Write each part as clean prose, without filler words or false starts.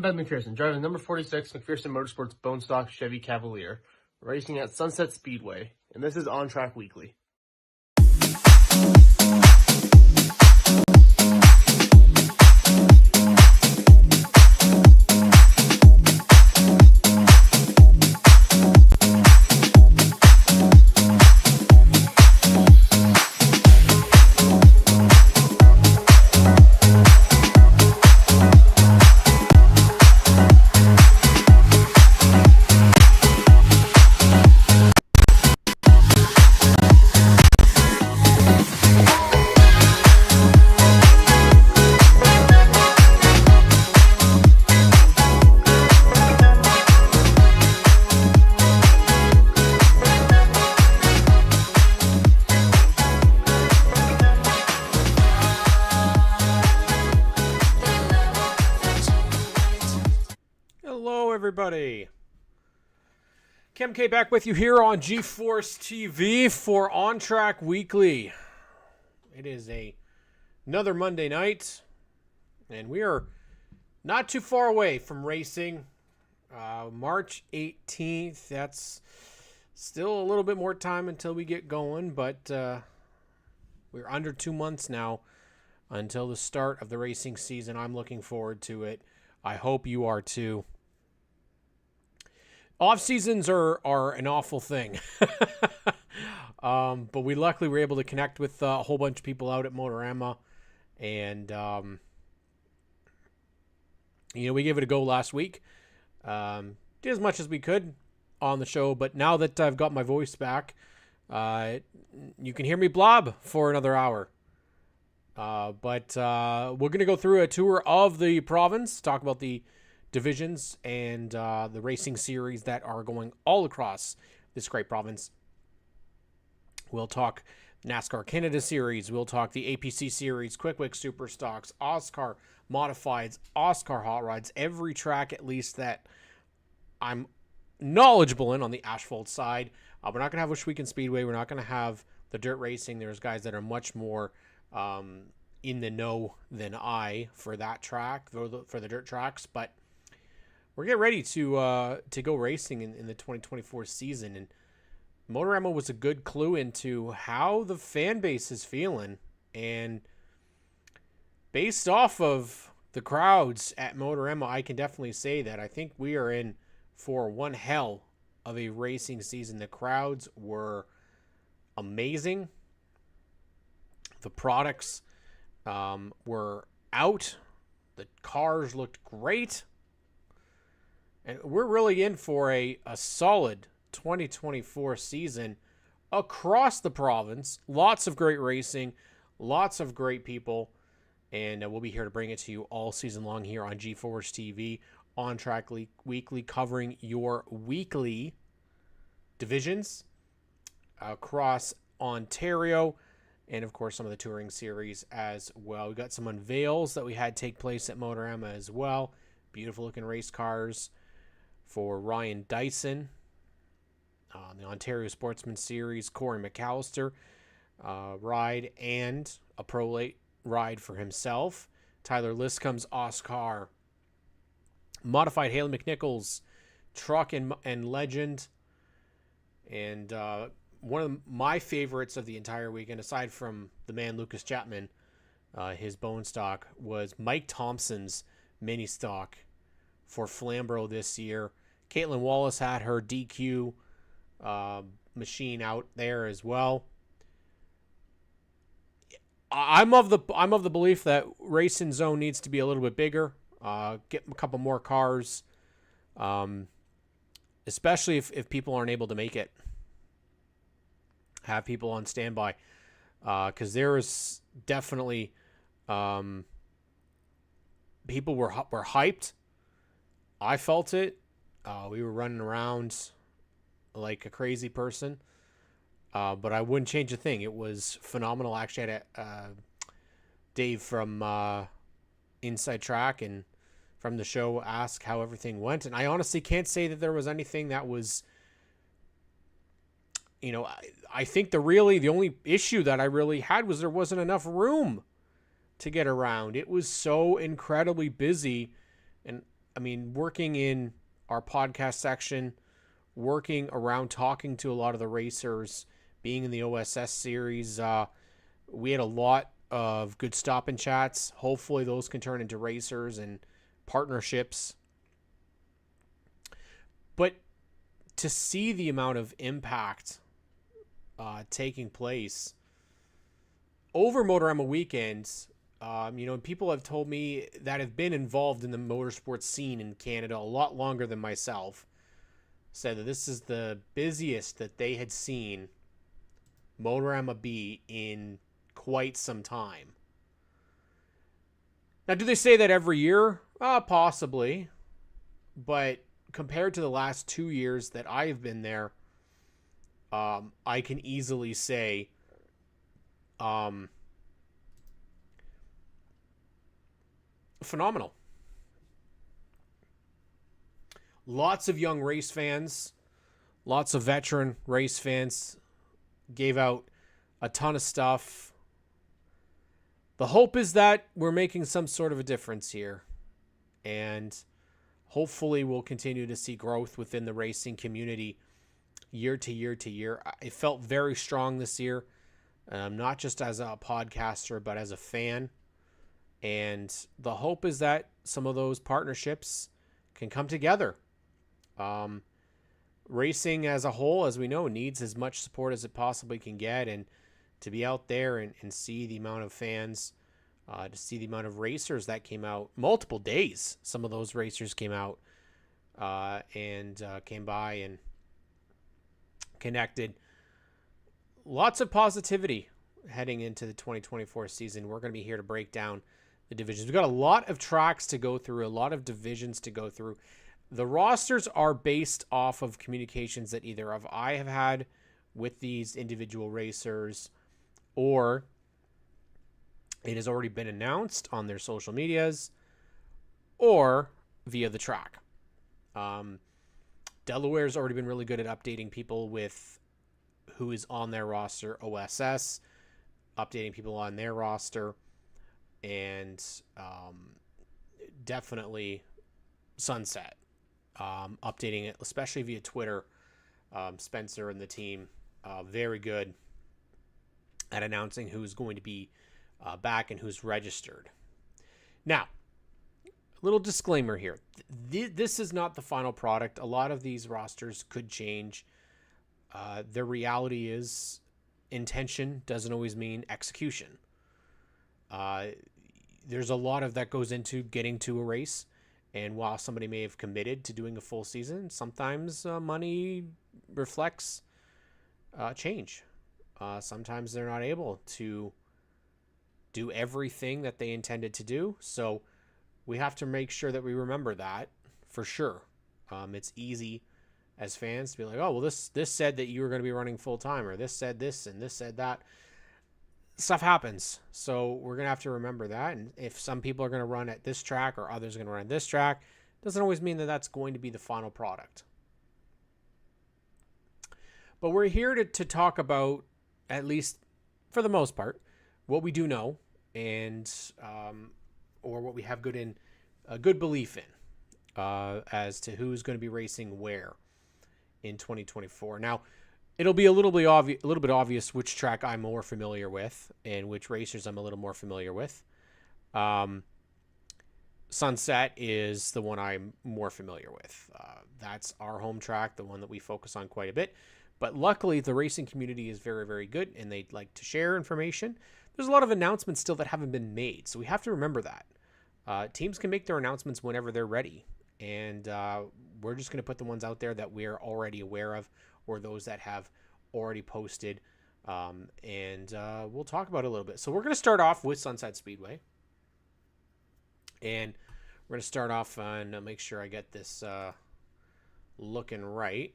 I'm Ben McPherson, driving number 46 McPherson Motorsports Bone Stock Chevy Cavalier, racing at Sunset Speedway, and this is ONTrack Weekly. Everybody, Kim K back with you here on G-Force TV for ONTrack Weekly. It is another Monday night, and we are not too far away from racing. March 18th, that's still a little bit more time until we get going, but we're under 2 months now until the start of the racing season. I'm looking forward to it. I hope you are too. Off seasons are an awful thing, but we luckily were able to connect with a whole bunch of people out at Motorama, and we gave it a go last week. Did as much as we could on the show, but now that I've got my voice back, you can hear me blob for another hour. But we're gonna go through a tour of the province, talk about the divisions and the racing series that are going all across this great province. We'll talk NASCAR Canada Series. We'll talk the APC Series, Quick Wick Super Stocks, OSCAR Modifieds, OSCAR Hot Rods, every track at least that I'm knowledgeable in on the asphalt side. We're not going to have Wish Weekend Speedway. We're not going to have the dirt racing. There's guys that are much more in the know than I for that track, for the dirt tracks, but we're getting ready to go racing in the 2024 season, and Motorama was a good clue into how the fan base is feeling, and based off of the crowds at Motorama, I can definitely say that I think we are in for one hell of a racing season. The crowds were amazing. The products were out. The cars looked great. And we're really in for a solid 2024 season across the province. Lots of great racing, lots of great people, and we'll be here to bring it to you all season long here on G-Force TV, ONTrack Weekly, covering your weekly divisions across Ontario, and of course some of the touring series as well. We got some unveils that we had take place at Motorama as well. Beautiful looking race cars for Ryan Dyson, the Ontario Sportsman Series, Corey McAllister ride, and a Pro Late ride for himself. Tyler Liscombe's OSCAR Modified Haley McNichols truck and legend. And one of my favorites of the entire weekend, aside from the man Lucas Chapman, his bone stock, was Mike Thompson's mini stock for Flamborough this year. Caitlin Wallace had her DQ machine out there as well. I'm of the belief that Racing Zone needs to be a little bit bigger. Get a couple more cars, especially if people aren't able to make it. Have people on standby, because there is definitely people were hyped. I felt it. We were running around like a crazy person, but I wouldn't change a thing. It was phenomenal. Actually, I had Dave from Inside Track and from the show ask how everything went, and I honestly can't say that there was anything that was, I think the only issue that I really had was there wasn't enough room to get around. It was so incredibly busy, and I mean, working in our podcast section, working around talking to a lot of the racers, being in the OSS series, we had a lot of good stop and chats. Hopefully those can turn into racers and partnerships. But to see the amount of impact taking place over Motorama weekends, people have told me that have been involved in the motorsports scene in Canada a lot longer than myself, said that this is the busiest that they had seen Motorama be in quite some time. Now, do they say that every year? Possibly. But compared to the last 2 years that I have been there, I can easily say phenomenal. Lots of young race fans, lots of veteran race fans gave out a ton of stuff. The hope is that we're making some sort of a difference here, and hopefully we'll continue to see growth within the racing community year to year to year. It felt very strong this year, not just as a podcaster, but as a fan. And the hope is that some of those partnerships can come together. Racing as a whole, as we know, needs as much support as it possibly can get. And to be out there and see the amount of fans, to see the amount of racers that came out, multiple days, some of those racers came out and came by and connected. Lots of positivity heading into the 2024 season. We're going to be here to break down the divisions. We've got a lot of tracks to go through, a lot of divisions to go through. The rosters are based off of communications that either I have had with these individual racers, or it has already been announced on their social medias, or via the track. Delaware's already been really good at updating people with who is on their roster. OSS, updating people on their roster. And definitely Sunset, updating it, especially via Twitter. Spencer and the team, very good at announcing who's going to be back and who's registered. Now, little disclaimer here. This is not the final product. A lot of these rosters could change. The reality is intention doesn't always mean execution. There's a lot of that goes into getting to a race. And while somebody may have committed to doing a full season, sometimes money reflects change. Sometimes they're not able to do everything that they intended to do. So we have to make sure that we remember that for sure. It's easy as fans to be like, oh, well, this said that you were going to be running full time, or this said this and this said that. Stuff happens. So we're going to have to remember that. And if some people are going to run at this track or others are going to run at this track, doesn't always mean that that's going to be the final product. But we're here to talk about, at least for the most part, what we do know and or what we have good belief in as to who's going to be racing where in 2024. Now, it'll be a little bit obvious which track I'm more familiar with and which racers I'm a little more familiar with. Sunset is the one I'm more familiar with. That's our home track, the one that we focus on quite a bit. But luckily, the racing community is very, very good, and they like to share information. There's a lot of announcements still that haven't been made, so we have to remember that. Teams can make their announcements whenever they're ready, and we're just going to put the ones out there that we're already aware of, or those that have already posted, and we'll talk about it a little bit. So we're going to start off with Sunset Speedway, and we're going to start off and make sure I get this looking right.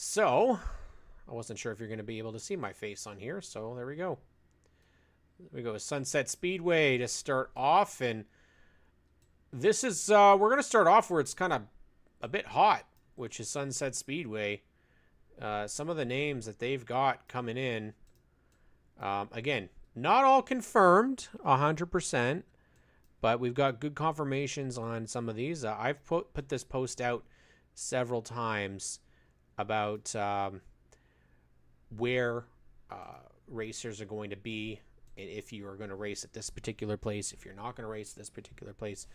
So I wasn't sure if you're going to be able to see my face on here, so there we go. We go with Sunset Speedway to start off, and this is we're going to start off where it's kind of a bit hot, which is Sunset Speedway. Some of the names that they've got coming in, again, not all confirmed 100%, but we've got good confirmations on some of these. I've put this post out several times about where racers are going to be, and if you are going to race at this particular place, if you're not going to race at this particular place,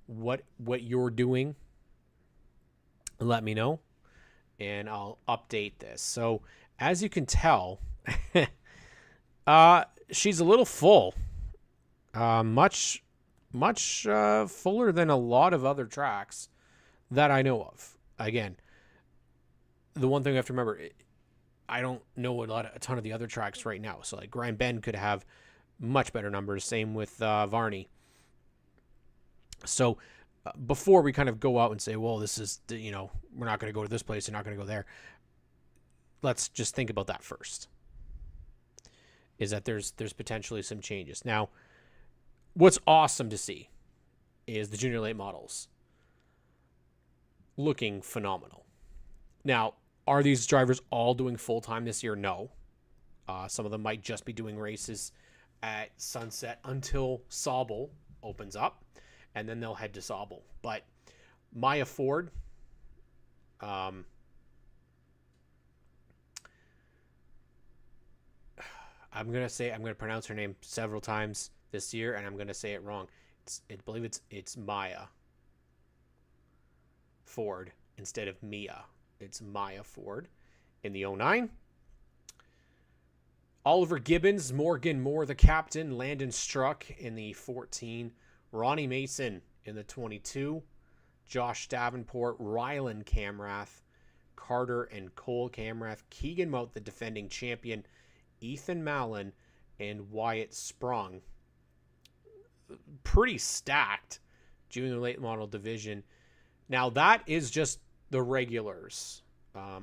what you're doing, let me know, and I'll update this. So as you can tell, she's a little full, much fuller than a lot of other tracks that I know of. Again, the one thing I have to remember, I don't know a ton of the other tracks right now. So like Grand Bend could have much better numbers. Same with Varney. So before we kind of go out and say, well, this is, we're not going to go to this place, you're not going to go there. Let's just think about that first. Is that there's potentially some changes. Now, what's awesome to see is the junior late models looking phenomenal. Now, are these drivers all doing full-time this year? No. Some of them might just be doing races at Sunset until Sauble opens up, and then they'll head to Sauble. But Maya Ford, I'm going to pronounce her name several times this year, and I'm going to say it wrong. I believe it's Maya Ford instead of Mia. It's Maya Ford in the 09. Oliver Gibbons, Morgan Moore, the captain. Landon Struck in the 14. Ronnie Mason in the 22. Josh Davenport, Rylan Camrath, Carter and Cole Camrath. Keegan Mout, the defending champion. Ethan Mallon and Wyatt Sprung. Pretty stacked junior late model division. Now that is just the regulars,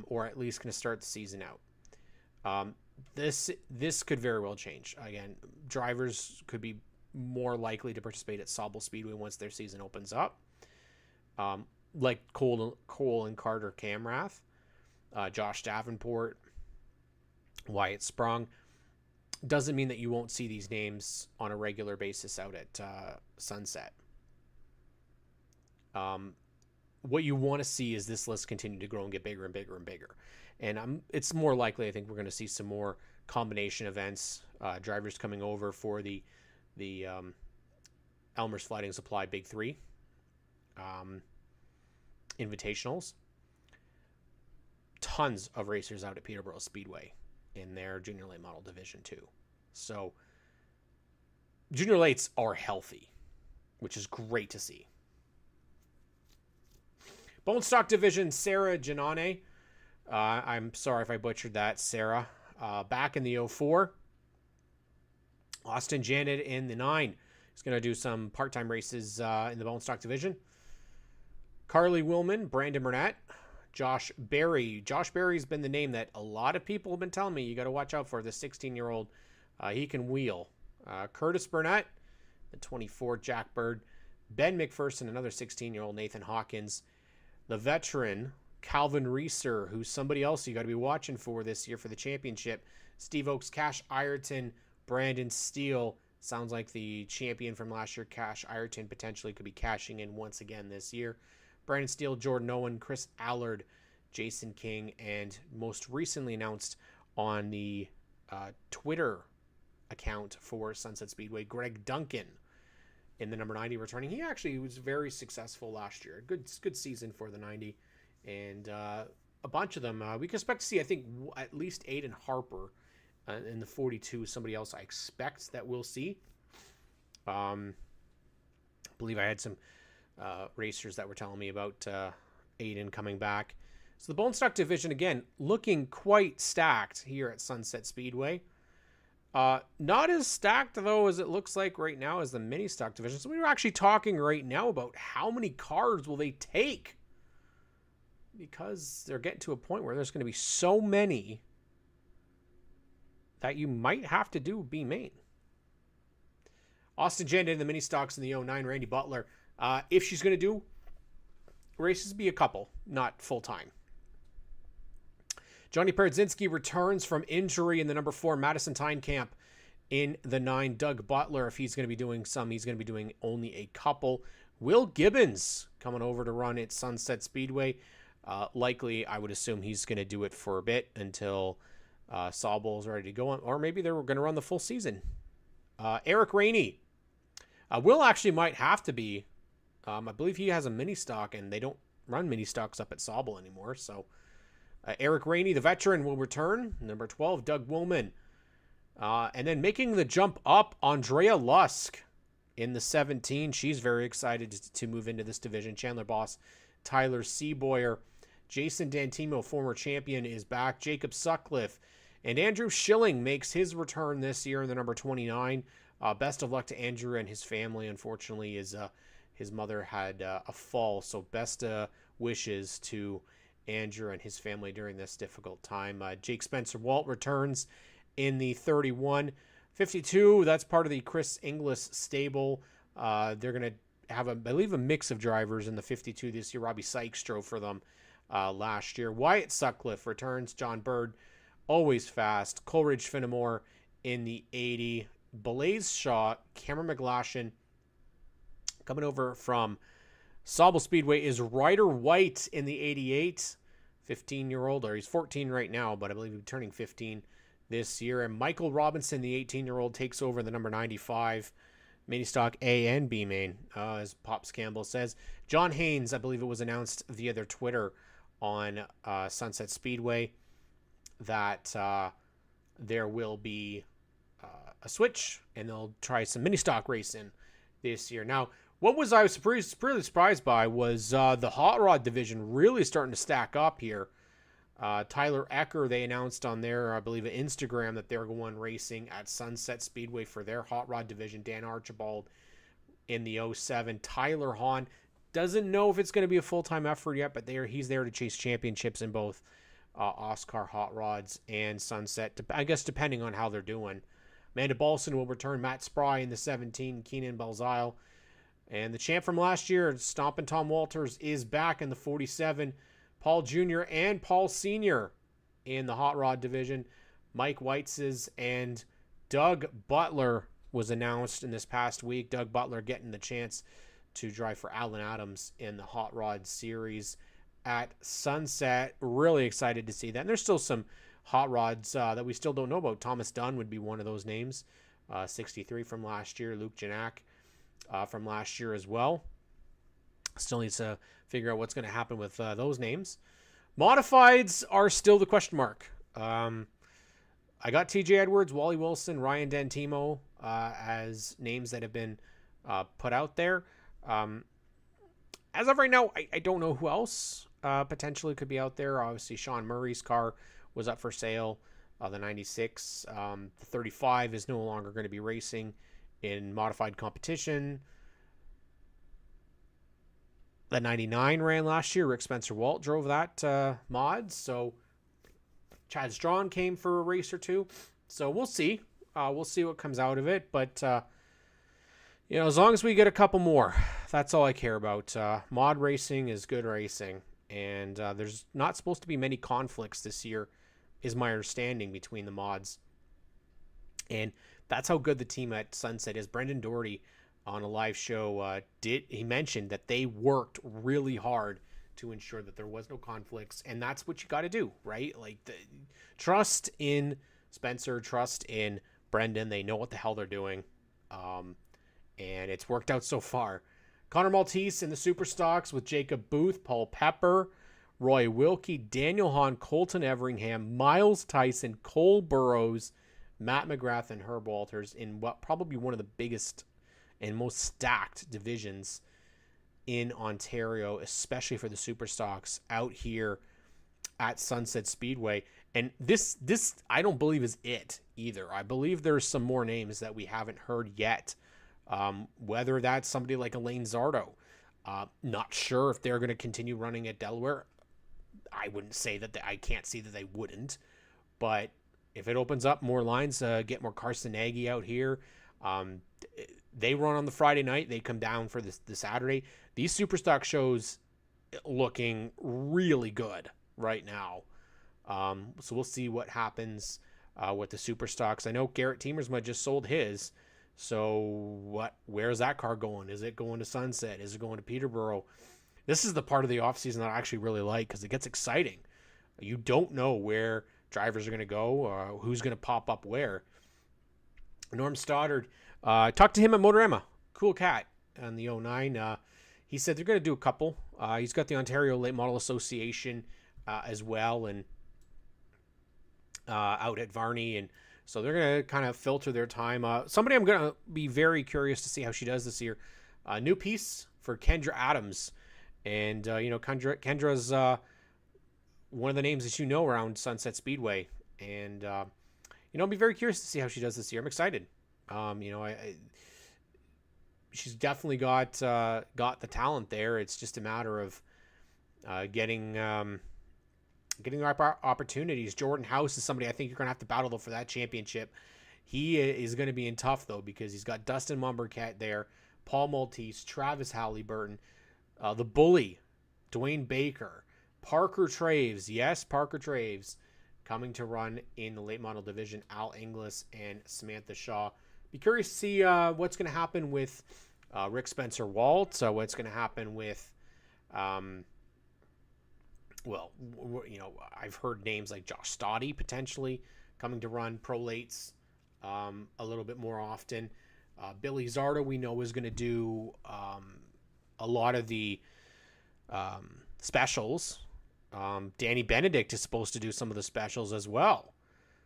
or at least going to start the season out. This could very well change. Again, drivers could be more likely to participate at Sauble Speedway once their season opens up. Like Cole and Carter Camrath, Josh Davenport, Wyatt Sprung. Doesn't mean that you won't see these names on a regular basis out at Sunset. What you want to see is this list continue to grow and get bigger and bigger and bigger. And it's more likely, I think, we're going to see some more combination events, drivers coming over for the Elmer's Flooding Supply Big 3 invitationals. Tons of racers out at Peterborough Speedway in their junior late model division too. So junior lates are healthy, which is great to see. Bone stock division, Sarah Giannone. I'm sorry if I butchered that, Sarah. Back in the 04. Austin Janet in the 9. He's going to do some part-time races in the bone stock division. Carly Willman, Brandon Burnett, Josh Berry. Josh Berry's been the name that a lot of people have been telling me you got to watch out for. The 16-year-old, he can wheel. Curtis Burnett, the 24 Jack Bird. Ben McPherson, another 16-year-old. Nathan Hawkins. The veteran, Calvin Reeser, who's somebody else you got to be watching for this year for the championship. Steve Oakes, Cash Ireton, Brandon Steele. Sounds like the champion from last year, Cash Ireton, potentially could be cashing in once again this year. Brandon Steele, Jordan Owen, Chris Allard, Jason King, and most recently announced on the Twitter account for Sunset Speedway, Greg Duncan in the number 90 returning. He actually was very successful last year. Good season for the 90. And a bunch of them, we can expect to see, I think, at least Aiden Harper in the 42. Somebody else I expect that we'll see. I believe I had some racers that were telling me about Aiden coming back. So the bone stock division, again, looking quite stacked here at Sunset Speedway. Not as stacked, though, as it looks like right now as the mini stock division. So we were actually talking right now about how many cars will they take, because they're getting to a point where there's going to be so many that you might have to do B main. Austin Janda in the mini stocks in the 09, Randy Butler. If she's going to do races, be a couple, not full-time. Johnny Peredzinski returns from injury in the number 4 Madison Tyne Camp in the 9, Doug Butler. If he's going to be doing some, he's going to be doing only a couple. Will Gibbons coming over to run at Sunset Speedway. Likely, I would assume he's going to do it for a bit until Sawbull is ready to go on, or maybe they're going to run the full season. Eric Rainey. Will actually might have to be. I believe he has a mini stock, and they don't run mini stocks up at Sawbull anymore. So Eric Rainey, the veteran, will return. Number 12, Doug Woolman. And then making the jump up, Andrea Lusk in the 17. She's very excited to move into this division. Chandler Boss, Tyler Seaboyer. Jason Dantimo, former champion, is back. Jacob Sutcliffe. And Andrew Schilling makes his return this year in the number 29. Best of luck to Andrew and his family. Unfortunately, his mother had a fall, so best wishes to Andrew and his family during this difficult time. Jake Spencer Walt returns in the 31. 52, that's part of the Chris Inglis stable. They're going to have, I believe, a mix of drivers in the 52 this year. Robbie Sykes drove for them last year. Wyatt Sutcliffe returns. John Bird, always fast. Coleridge Finnemore in the 80. Blaze Shaw, Cameron McGlashan, coming over from Sawbull Speedway, is Ryder White in the 88. 15-year-old, or he's 14 right now, but I believe he's turning 15 this year. And Michael Robinson, the 18-year-old, takes over the number 95 mini stock A and B main, as Pops Campbell says. John Haynes, I believe it was announced via their Twitter on Sunset Speedway that there will be a switch, and they'll try some mini stock racing this year. Now, what I was really surprised by was the hot rod division really starting to stack up here. Tyler Ecker, they announced on their, I believe, Instagram that they're going racing at Sunset Speedway for their hot rod division. Dan Archibald in the 07. Tyler Hahn doesn't know if it's going to be a full-time effort yet, but he's there to chase championships in both Oscar Hot Rods and Sunset, I guess depending on how they're doing. Amanda Balson will return. Matt Spry in the 17. Keenan Belzile. And the champ from last year, Stompin' Tom Walters, is back in the 47. Paul Jr. and Paul Sr. in the hot rod division. Mike Weitz's and Doug Butler was announced in this past week. Doug Butler getting the chance to drive for Alan Adams in the hot rod series at Sunset. Really excited to see that. And there's still some hot rods that we still don't know about. Thomas Dunn would be one of those names. 63 from last year. Luke Janak from last year as well. Still needs to figure out what's going to happen with those names. Modifieds are still the question mark. I got TJ Edwards, Wally Wilson, Ryan Dantimo as names that have been put out there. As of right now, I don't know who else potentially could be out there. Obviously, Sean Murray's car was up for sale. The 96. The 35 is no longer going to be racing in modified competition. The 99 ran last year. Rick Spencer Walt drove that mod. So Chad Strawn came for a race or two. So we'll see. We'll see what comes out of it. But, as long as we get a couple more, that's all I care about. Mod racing is good racing. And there's not supposed to be many conflicts this year, is my understanding, between the mods. And that's how good the team at Sunset is. Brendan Doherty on a live show he mentioned that they worked really hard to ensure that there was no conflicts, and that's what you got to do, right? Like, trust in Spencer, trust in Brendan. They know what the hell they're doing, and it's worked out so far. Connor Maltese in the Super Stocks with Jacob Booth, Paul Pepper, Roy Wilkie, Daniel Hahn, Colton Everingham, Miles Tyson, Cole Burrows, Matt McGrath, and Herb Walters in what probably one of the biggest and most stacked divisions in Ontario, especially for the Super Stocks out here at Sunset Speedway. And this I don't believe is it either. I believe there's some more names that we haven't heard yet. Whether that's somebody like Elaine Zardo. Not sure if they're going to continue running at Delaware. I wouldn't say that I can't see that they wouldn't. But if it opens up more lines, get more Carson Nagy out here. They run on the Friday night. They come down for the Saturday. These Superstock shows looking really good right now. So we'll see what happens with the super stocks. I know Garrett Teemersma just sold his. So where's that car going? Is it going to Sunset? Is it going to Peterborough? This is the part of the offseason that I actually really like because it gets exciting. You don't know where drivers are going to go or who's going to pop up where. Norm Stoddard, talked to him at Motorama. Cool cat on the 09. He said they're going to do a couple. He's got the Ontario Late Model Association as well, and out at Varney, and so they're going to kind of filter their time. Somebody I'm going to be very curious to see how she does this year. New piece for Kendra Adams, and Kendra's one of the names that around Sunset Speedway, and I'll be very curious to see how she does this year. I'm excited. She's definitely got the talent there. It's just a matter of getting the right opportunities. Jordan House is somebody I think you're going to have to battle though for that championship. He is going to be in tough though because he's got Dustin Mumbercat there, Paul Maltese, Travis Halliburton, the bully, Dwayne Baker, Parker Traves. Yes, Parker Traves coming to run in the late model division. Al Inglis and Samantha Shaw. Be curious to see what's going to happen with Rick Spencer Walt. What's going to happen with, I've heard names like Josh Stoddy potentially coming to run pro lates a little bit more often. Billy Zarda we know is going to do a lot of the specials. Danny Benedict is supposed to do some of the specials as well.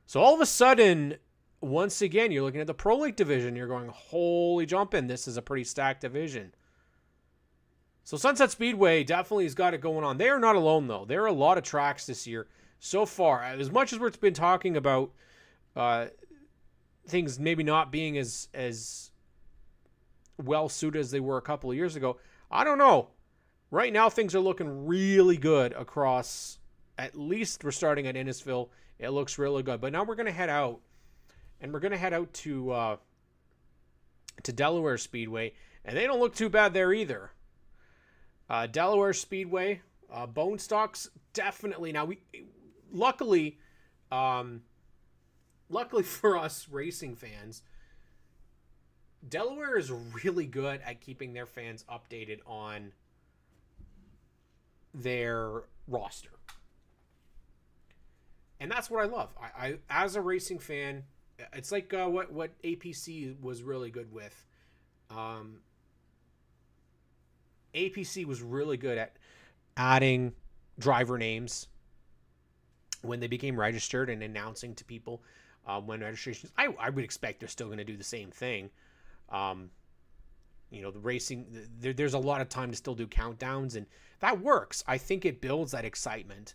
So all of a sudden, once again, you're looking at the Pro League division. You're going, holy jumping, this is a pretty stacked division. So Sunset Speedway definitely has got it going on. They are not alone, though. There are a lot of tracks this year so far. As much as we've been talking about things maybe not being as well-suited as they were a couple of years ago, I don't know. Right now, things are looking really good across, at least we're starting at Innisfil. It looks really good. But now we're going to head out. And we're going to head out to Delaware Speedway. And they don't look too bad there either. Delaware Speedway, bone stocks, definitely. Now, luckily for us racing fans, Delaware is really good at keeping their fans updated on their roster. And that's what I love. I as a racing fan, it's like what APC was really good with. APC was really good at adding driver names when they became registered and announcing to people when registrations. I would expect they're still going to do the same thing. The racing, there's a lot of time to still do countdowns, and that works. I think it builds that excitement.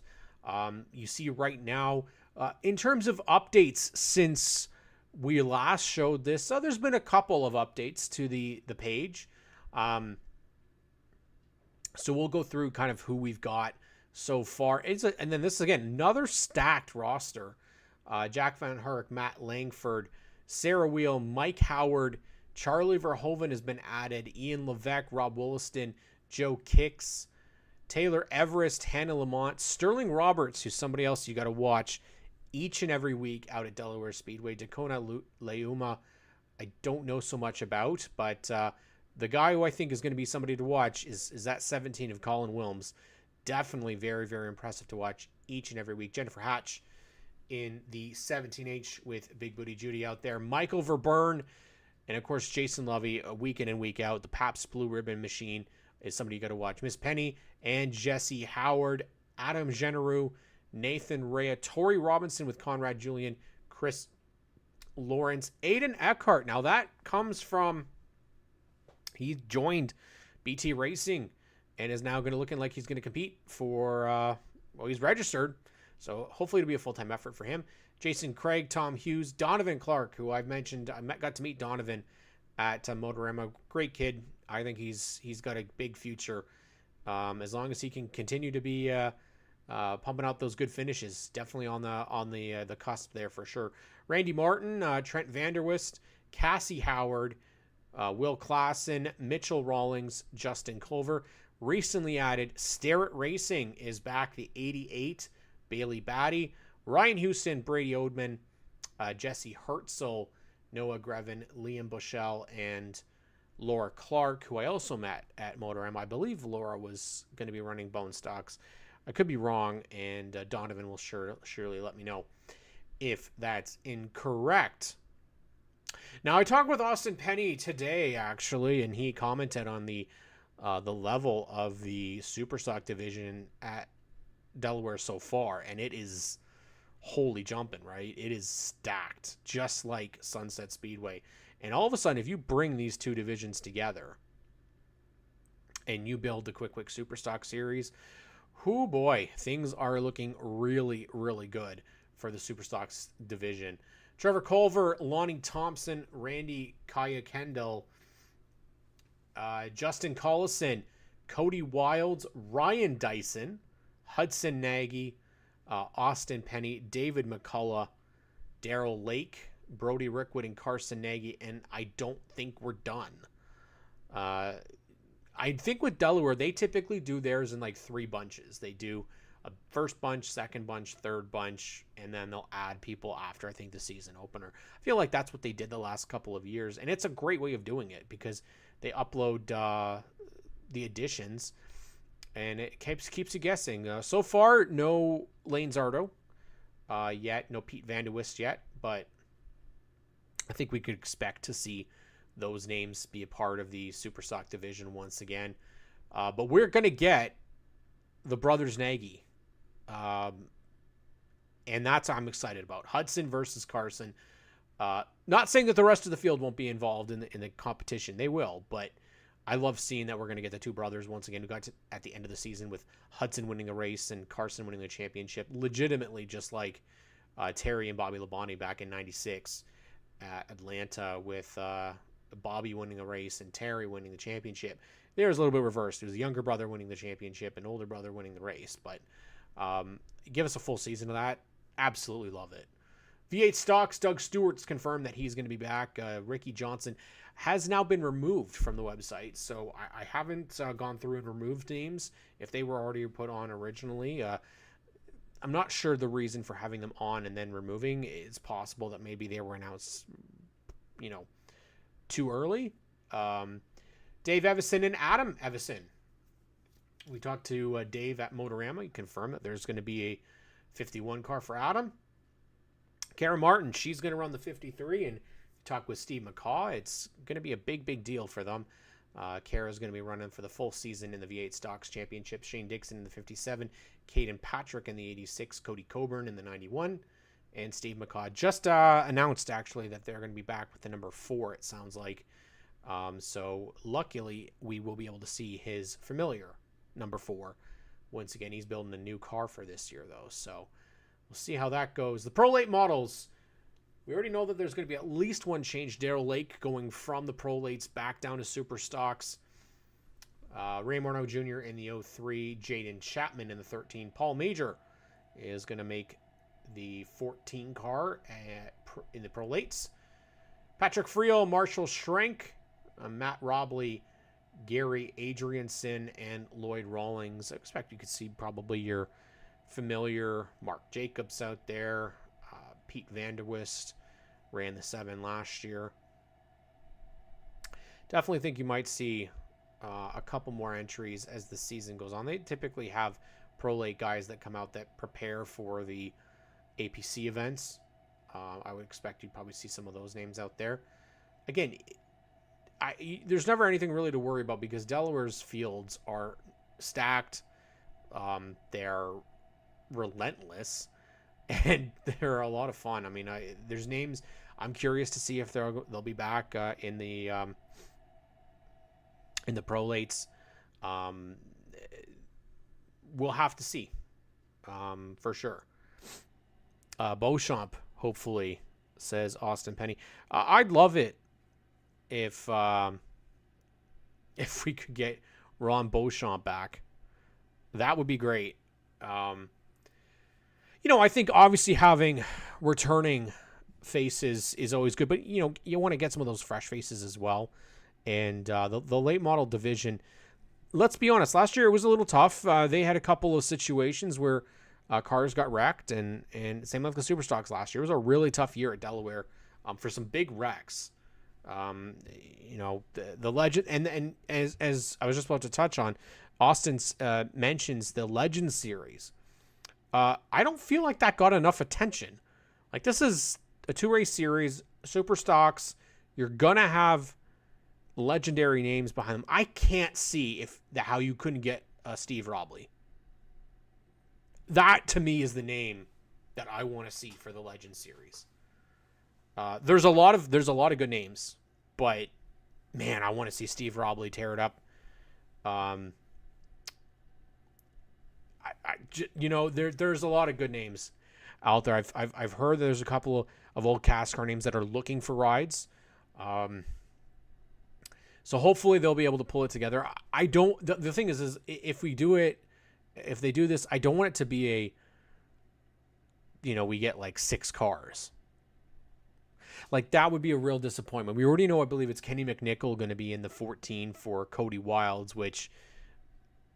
You see right now, in terms of updates since we last showed this, there's been a couple of updates to the page. So we'll go through kind of who we've got so far. And then this is, again, another stacked roster. Jack Van Herk, Matt Langford, Sarah Wheel, Mike Howard, Charlie Verhoeven has been added, Ian Levesque, Rob Williston, Joe Kicks, Taylor Everest, Hannah Lamont, Sterling Roberts, who's somebody else you got to watch each and every week out at Delaware Speedway. Dakota Leuma, I don't know so much about, but the guy who I think is going to be somebody to watch is that 17 of Colin Wilms. Definitely very, very impressive to watch each and every week. Jennifer Hatch in the 17H with Big Booty Judy out there. Michael Verburn, and of course Jason Lovey, week in and week out. The Pabst Blue Ribbon Machine is somebody you got to watch. Miss Penny and Jesse Howard, Adam Generou, Nathan Rea, Tori Robinson with Conrad Julian, Chris Lawrence, Aiden Eckhart. Now that comes from, he joined BT Racing and is now going to looking like he's going to compete for, he's registered. So hopefully it'll be a full-time effort for him. Jason Craig, Tom Hughes, Donovan Clark, who I've mentioned. Got to meet Donovan at Motorama. Great kid. I think he's got a big future. As long as he can continue to be pumping out those good finishes, definitely on the cusp there for sure. Randy Martin, Trent Vanderwist, Cassie Howard, Will Klassen, Mitchell Rawlings, Justin Culver. Recently added Starrett Racing is back, the 88, Bailey Batty, Ryan Houston, Brady Odman, Jesse Hertzel, Noah Grevin, Liam Bushell, and Laura Clark, who I also met at Motor-M. I believe Laura was going to be running Bone Stocks. I could be wrong, and Donovan will surely let me know if that's incorrect. Now, I talked with Austin Penny today, actually, and he commented on the level of the Superstock division at Delaware so far, and it is holy jumping, right? It is stacked, just like Sunset Speedway. And all of a sudden, if you bring these two divisions together and you build the Quick Superstock series, whoo boy, things are looking really, really good for the Superstocks division. Trevor Culver, Lonnie Thompson, Randy Kaya Kendall, Justin Collison, Cody Wilds, Ryan Dyson, Hudson Nagy, Austin Penny, David McCullough, Daryl Lake, Brody Rickwood, and Carson Nagy, and I don't think we're done. I think with Delaware, they typically do theirs in like 3 bunches. They do a first bunch, second bunch, third bunch, and then they'll add people after, I think, the season opener. I feel like that's what they did the last couple of years, and it's a great way of doing it because they upload the additions, and it keeps you guessing. So far, no Lane Zardo yet, no Pete Vandewist yet, but I think we could expect to see those names be a part of the Superstock division once again. But we're going to get the brothers Nagy. And that's what I'm excited about. Hudson versus Carson. Not saying that the rest of the field won't be involved in the competition. They will, but I love seeing that we're going to get the two brothers once again who got to, at the end of the season with Hudson winning a race and Carson winning the championship, legitimately just like Terry and Bobby Labonte back in 96 at Atlanta with Bobby winning a race and Terry winning the championship. There was a little bit reversed. It was a younger brother winning the championship and older brother winning the race. But give us a full season of that. Absolutely love it. V8 Stocks, Doug Stewart's confirmed that he's going to be back. Ricky Johnson has now been removed from the website. So I haven't gone through and removed names if they were already put on originally. I'm not sure the reason for having them on and then removing. It's possible that maybe they were announced, too early. Dave Evison and Adam Evison. We talked to Dave at Motorama. He confirmed that there's going to be a 51 car for Adam. Kara Martin, she's going to run the 53, and talk with Steve McCaw. It's going to be a big deal for them. Kara's going to be running for the full season in the V8 Stocks Championship. Shane Dixon in the 57, Caden Patrick in the 86, Cody Coburn in the 91, and Steve McCaw just announced actually that they're going to be back with the number 4, it sounds like. So luckily we will be able to see his familiar number 4. Once again, he's building a new car for this year though, so we'll see how that goes. The Pro Late models, we already know that there's going to be at least one change. Daryl Lake going from the Pro Lates back down to Super Stocks. Ray Morneau Jr. in the 03. Jaden Chapman in the 13. Paul Major is going to make the 14 car in the Pro Lates. Patrick Friel, Marshall Schrenk, Matt Robley, Gary Adrianson, and Lloyd Rawlings. I expect you could see probably your familiar Mark Jacobs out there. Pete Vandewist ran the 7 last year. Definitely think you might see a couple more entries as the season goes on. They typically have Pro Late guys that come out that prepare for the APC events. I would expect you'd probably see some of those names out there. Again, there's never anything really to worry about because Delaware's fields are stacked. They're relentless, and they're a lot of fun. I mean, there's names. I'm curious to see if they'll be back in the Pro Lates. We'll have to see for sure. Beauchamp, hopefully, says Austin Penny. I'd love it if we could get Ron Beauchamp back. That would be great. I think obviously having returning faces is always good, but you want to get some of those fresh faces as well. And the late model division, let's be honest, last year it was a little tough. They had a couple of situations where cars got wrecked, and same like the super stocks last year. It was a really tough year at Delaware for some big wrecks. The legend, and as I was just about to touch on, Austin mentions the Legend Series. I don't feel like that got enough attention. Like, this is a 2-race series, super stocks. You're gonna have legendary names behind them. I can't see how you couldn't get Steve Robley. That to me is the name that I want to see for the Legend Series. There's a lot of good names, but man, I want to see Steve Robley tear it up. There's a lot of good names out there. I've heard there's a couple of old cast car names that are looking for rides. So hopefully they'll be able to pull it together. The thing is if they do this, I don't want it to be we get like 6 cars. Like, that would be a real disappointment. We already know, I believe it's Kenny McNichol going to be in the 14 for Cody Wilds, which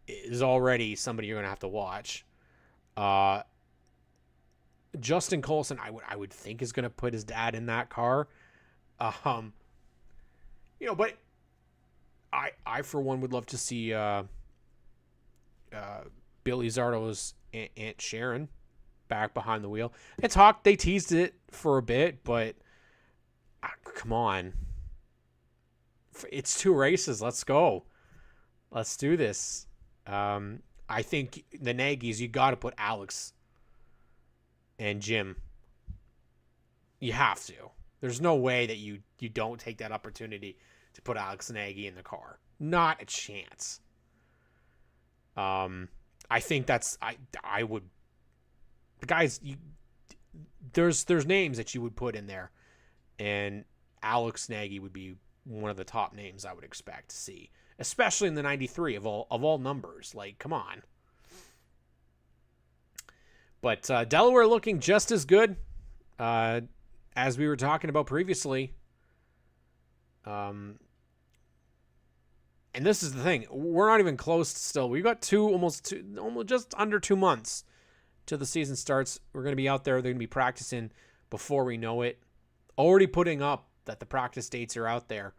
is already somebody you're going to have to watch. Justin Colson, I would think, is going to put his dad in that car. But I for one would love to see Billy Zardo's Aunt Sharon back behind the wheel. It's hot. They teased it for a bit, but come on. It's 2 races. Let's go. Let's do this. I think the Nagys, you got to put Alex and Jim. You have to. There's no way that you don't take that opportunity to put Alex Nagy in the car. Not a chance. I think that's I would. The guys, there's names that you would put in there, and Alex Nagy would be one of the top names I would expect to see, especially in the 93 of all numbers. Like, come on. But Delaware looking just as good as we were talking about previously. And this is the thing. We're not even close still. We've got almost just under 2 months till the season starts. We're going to be out there. They're going to be practicing before we know it. Already putting up that the practice dates are out there.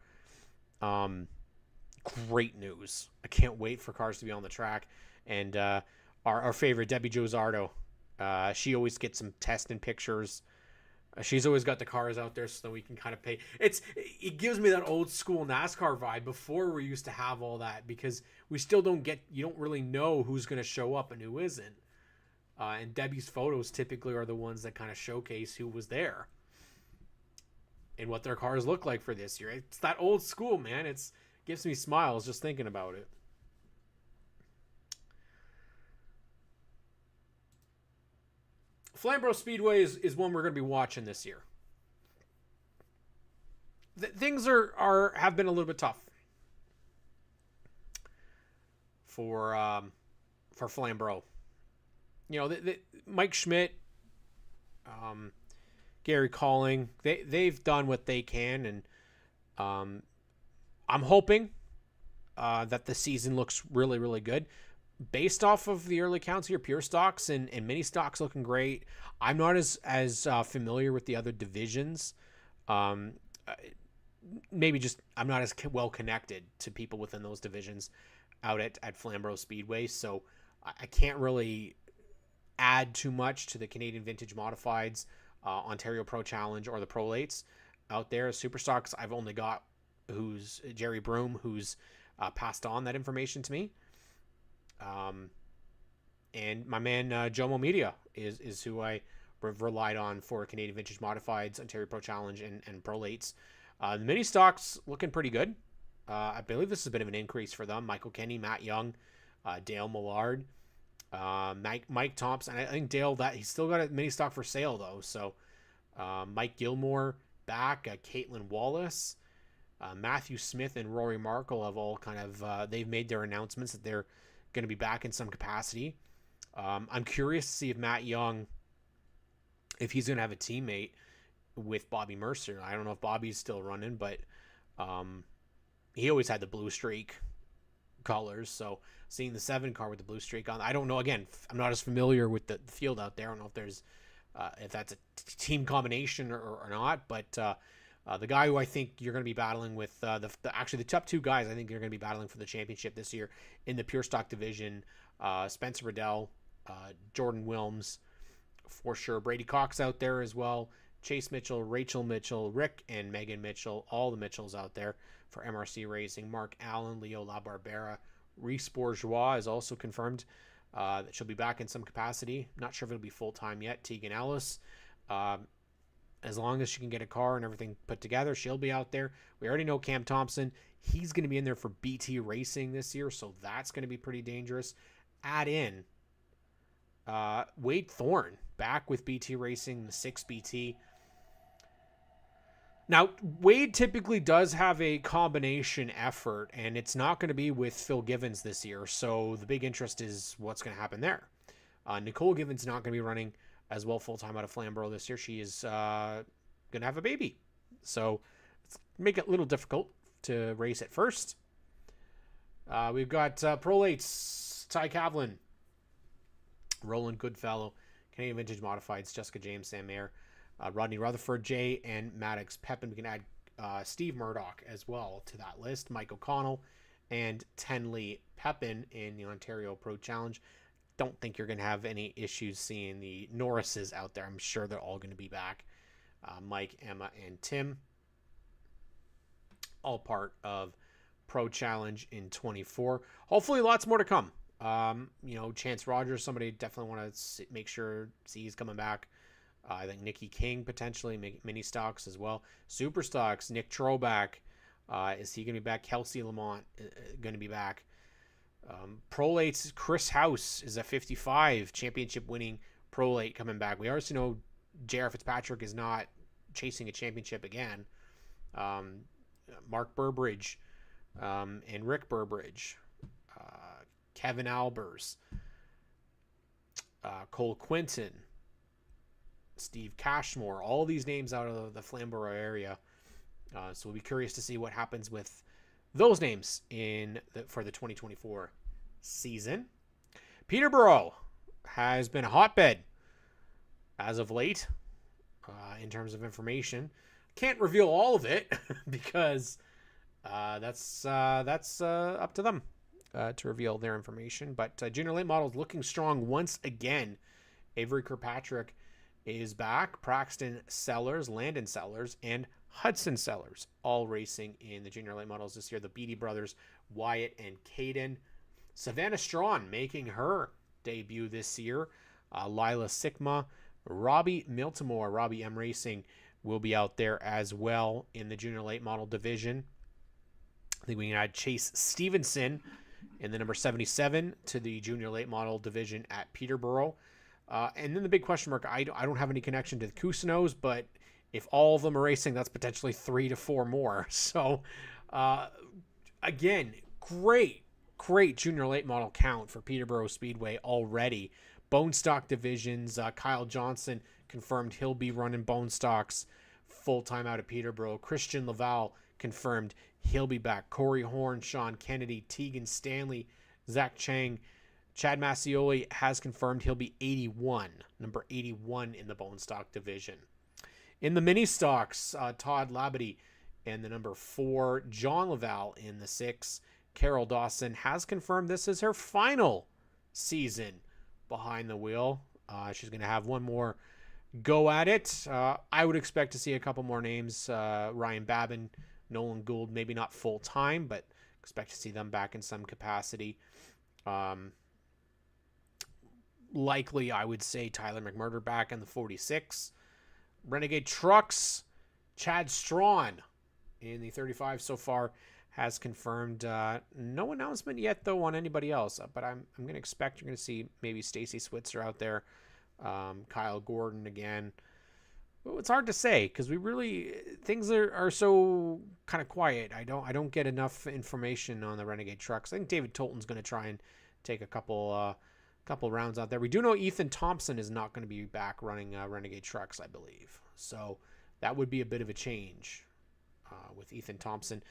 Great news. I can't wait for cars to be on the track. And our favorite, Debbie Jo Zardo, she always gets some testing pictures. She's always got the cars out there so that we can kind of pay. It gives me that old school NASCAR vibe before we used to have all that, because we still you don't really know who's going to show up and who isn't. And Debbie's photos typically are the ones that kind of showcase who was there and what their cars look like for this year. It's that old school, man. It gives me smiles just thinking about it. Flamborough Speedway is one we're going to be watching this year. Things have been a little bit tough for Flamborough. Mike Schmidt, Gary Calling, they've done what they can, and I'm hoping that the season looks really, really good. Based off of the early counts here, pure stocks and mini stocks looking great. I'm not as familiar with the other divisions. Maybe just I'm not as well connected to people within those divisions out at Flamborough Speedway, so I can't really add too much to the Canadian Vintage Modifieds, Ontario Pro Challenge, or the Pro Lates out there. Super stocks, I've only got who's Jerry Broom, who's passed on that information to me. And my man Jomo Media is who I relied on for Canadian Vintage Modifieds, Ontario Pro Challenge, and Pro Lates. The mini stocks looking pretty good. I believe this is a bit of an increase for them. Michael Kenny, Matt Young, Dale Millard, Mike Thompson. I think Dale, that he's still got a mini stock for sale though. So Mike Gilmore back, Caitlin Wallace, Matthew Smith, and Rory Markle have all kind of they've made their announcements that they're going to be back in some capacity. I'm curious to see if Matt Young, if he's going to have a teammate with Bobby Mercer. I don't know if Bobby's still running, but he always had the blue streak colors. So seeing the 7 car with the blue streak on, I don't know. Again, I'm not as familiar with the field out there. I don't know if there's if that's a team combination or not. But the guy who I think you're going to be battling with, actually the top 2 guys I think you're going to be battling for the championship this year in the pure stock division, Spencer Riddell, Jordan Wilms, for sure. Brady Cox out there as well. Chase Mitchell, Rachel Mitchell, Rick and Megan Mitchell, all the Mitchells out there for MRC Racing. Mark Allen, Leo LaBarbera, Reese Bourgeois is also confirmed that she'll be back in some capacity. Not sure if it'll be full-time yet. Tegan Ellis, as long as she can get a car and everything put together, she'll be out there. We already know Cam Thompson. He's going to be in there for BT Racing this year, so that's going to be pretty dangerous. Add in Wade Thorne back with BT Racing, the 6 BT. Now, Wade typically does have a combination effort, and it's not going to be with Phil Givens this year, so the big interest is what's going to happen there. Nicole Givens not going to be running as well full-time out of Flamborough this year. She is going to have a baby, so it's make it a little difficult to race at first. We've got Prolates, Ty Cavlin, Roland Goodfellow, Canadian Vintage Modifieds, Jessica James, Sam Mayer, Rodney Rutherford, Jay, and Maddox Pepin. We can add Steve Murdoch as well to that list. Mike O'Connell and Tenley Pepin in the Ontario Pro Challenge. Don't think you're going to have any issues seeing the Norrises out there. I'm sure they're all going to be back. Mike, Emma, and Tim. All part of Pro Challenge in 24. Hopefully lots more to come. Chance Rogers, somebody definitely want to make sure he's coming back. I think Nikki King potentially, mini stocks as well. Super stocks, Nick Troback. Is he going to be back? Kelsey Lamont going to be back. Prolates, Chris House is a 55 championship winning prolate coming back. We already know J.R. Fitzpatrick is not chasing a championship again. Mark Burbridge and Rick Burbridge. Kevin Albers. Cole Quinton. Steve Cashmore, all these names out of the Flamborough area. So we'll be curious to see what happens with those names for the 2024 season. Peterborough has been a hotbed as of late in terms of information. Can't reveal all of it because that's up to them to reveal their information. But Junior Late Models looking strong once again. Avery Kirkpatrick is back. Praxton Sellers, Landon Sellers, and Hudson Sellers all racing in the Junior Late Models this year. The Beatty brothers, Wyatt and Caden. Savannah Strawn making her debut this year. Lila Sigma, Robbie Miltimore, Robbie M Racing will be out there as well in the Junior Late Model division. I think we can add Chase Stevenson in the number 77 to the Junior Late Model division at Peterborough. And then the big question mark, I don't have any connection to the Cousineaus, but if all of them are racing, that's potentially 3 to 4 more. So, again, great Junior Late Model count for Peterborough Speedway already. Bone stock divisions, Kyle Johnson confirmed he'll be running bone stocks full-time out of Peterborough. Christian Laval confirmed he'll be back. Corey Horn, Sean Kennedy, Tegan Stanley, Zach Chang, Chad Massioli has confirmed he'll be 81, number 81 in the bone stock division. In the mini stocks, Todd Labadie and the number 4, John Laval in the 6. Carol Dawson has confirmed this is her final season behind the wheel. She's going to have one more go at it. I would expect to see a couple more names. Ryan Babin, Nolan Gould, maybe not full time, but expect to see them back in some capacity. Likely, I would say Tyler McMurder back in the 46. Renegade Trucks, Chad Strawn in the 35 so far has confirmed. No announcement yet, though, on anybody else. But I'm going to expect you're going to see maybe Stacy Switzer out there. Kyle Gordon again. Well, it's hard to say because things are so kind of quiet. I don't get enough information on the Renegade Trucks. I think David Tolton's going to try and take a couple rounds out there. We do know Ethan Thompson is not going to be back running Renegade Trucks, I believe. So that would be a bit of a change with Ethan Thompson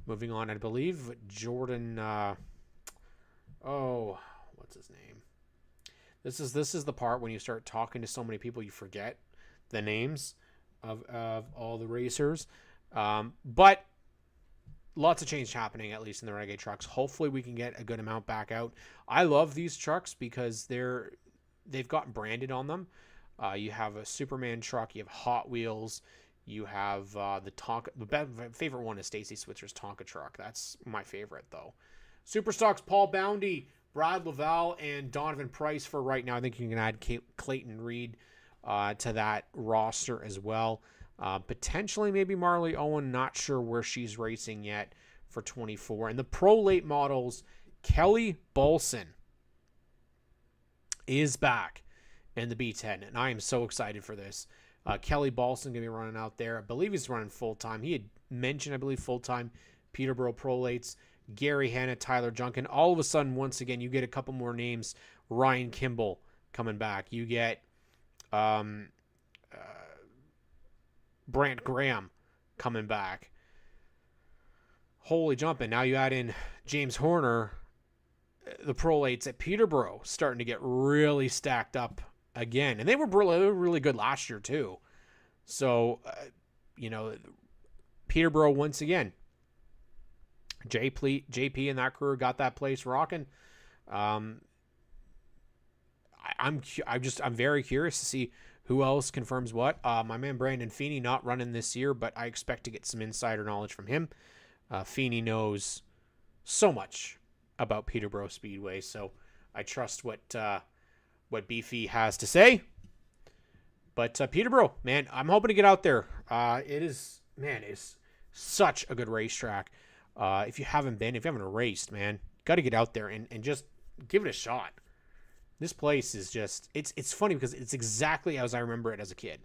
moving on. I believe Jordan his name? This is the part when you start talking to so many people you forget the names of all the racers. But lots of change happening, at least in the Renegade trucks. Hopefully we can get a good amount back out. I love these trucks because they've got branded on them. You have a Superman truck, you have Hot Wheels, you have the Tonka. The favorite one is Stacy Switzer's Tonka truck. That's my favorite, though. Superstocks, Paul Boundy, Brad Laval, and Donovan Price for right now. I think you can add Clayton Reed to that roster as well. Potentially maybe Marley Owen, not sure where she's racing yet for 24. And the Pro Late models, Kelly Bolson is back in the B10, and I am so excited for this. Kelly Bolson going to be running out there. I believe he's running full-time. He had mentioned, I believe, full-time Peterborough Pro Lates. Gary Hanna, Tyler Junkin. All of a sudden, once again, you get a couple more names. Ryan Kimball coming back. You get Brant Graham coming back. Holy jumping. Now you add in James Horner. The Pro Lates at Peterborough starting to get really stacked up again. And they were really good last year, too. So, Peterborough once again. JP and that crew got that place rocking. I'm very curious to see who else confirms what. My man Brandon Feeney not running this year, but I expect to get some insider knowledge from him. Feeney knows so much about Peterborough Speedway, so I trust what Beefy has to say. But Peterborough, man, I'm hoping to get out there. It's such a good racetrack. If you haven't raced, man, got to get out there and just give it a shot. This place is just, it's funny because it's exactly as I remember it as a kid.